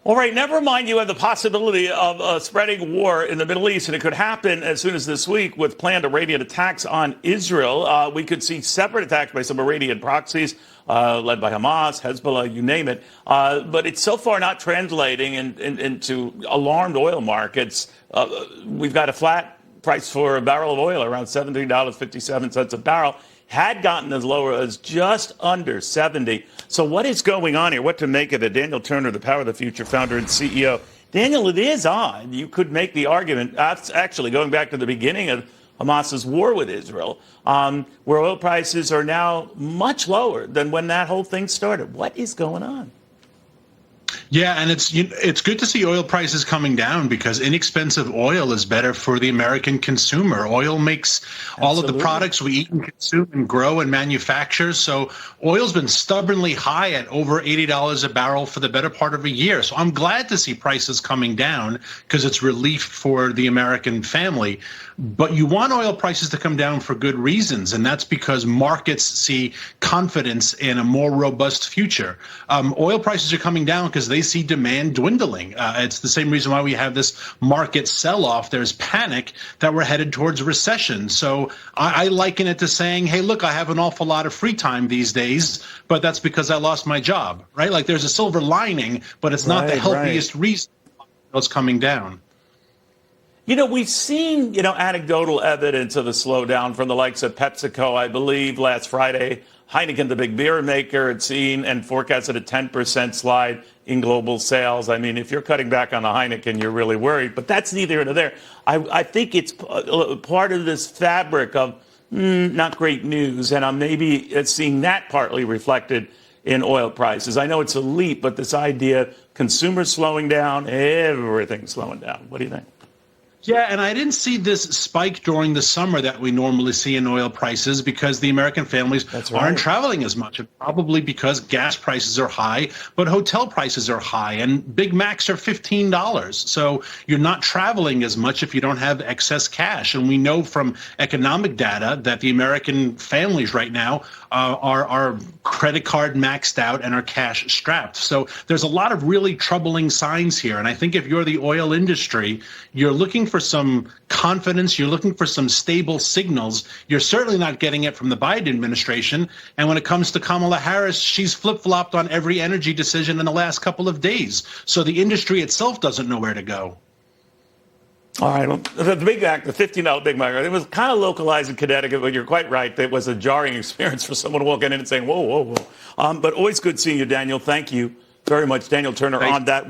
All right, never mind you have the possibility of a spreading war in the Middle East, and it could happen as soon as this week with planned Iranian attacks on Israel. We could see separate attacks by some Iranian proxies led by Hamas, Hezbollah, you name it. But it's so far not translating into alarmed oil markets. We've got a flat price for a barrel of oil around $17.57 a barrel. Had gotten as low as just under 70. So what is going on here? What to make of it? Daniel Turner, the Power of the Future founder and CEO. Daniel, it is odd. You could make the argument, actually going back to the beginning of Hamas's war with Israel, where oil prices are now much lower than when that whole thing started. What is going on? Yeah, and it's good to see oil prices coming down because inexpensive oil is better for the American consumer. Oil makes all of the products we eat and consume and grow and manufacture. So oil's been stubbornly high at over $80 a barrel for the better part of a year. So I'm glad to see prices coming down because it's relief for the American family. But you want oil prices to come down for good reasons, and that's because markets see confidence in a more robust future. Oil prices are coming down because they see demand dwindling. It's the same reason why we have this market sell-off. There's panic that we're headed towards recession. So I liken it to saying, hey, look, I have an awful lot of free time these days, but that's because I lost my job, right? Like there's a silver lining, but it's not the healthiest reason it's coming down. You know, we've seen, anecdotal evidence of a slowdown from the likes of PepsiCo. I believe last Friday, Heineken, the big beer maker, had seen and forecasted a 10% slide in global sales. I mean, if you're cutting back on the Heineken, you're really worried. But that's neither here nor there. I think it's part of this fabric of not great news. And I'm maybe seeing that partly reflected in oil prices. I know it's a leap, but this idea, consumers slowing down, everything's slowing down. What do you think? Yeah, and I didn't see this spike during the summer that we normally see in oil prices because the American families aren't traveling as much, probably because gas prices are high, but hotel prices are high, and Big Macs are $15. So you're not traveling as much if you don't have excess cash. And we know from economic data that the American families right now are credit card maxed out and are cash strapped. So there's a lot of really troubling signs here. And I think if you're the oil industry, you're looking for some confidence, you're looking for some stable signals. You're certainly not getting it from the Biden administration. And when it comes to Kamala Harris, she's flip-flopped on every energy decision in the last couple of days. So the industry itself doesn't know where to go. All right. Well, the Big Mac, the $15 Big Mac, it was kind of localized in Connecticut, but you're quite right. It was a jarring experience for someone walking in and saying, whoa, whoa, whoa. But always good seeing you, Daniel. Thank you very much, Daniel Turner, on that.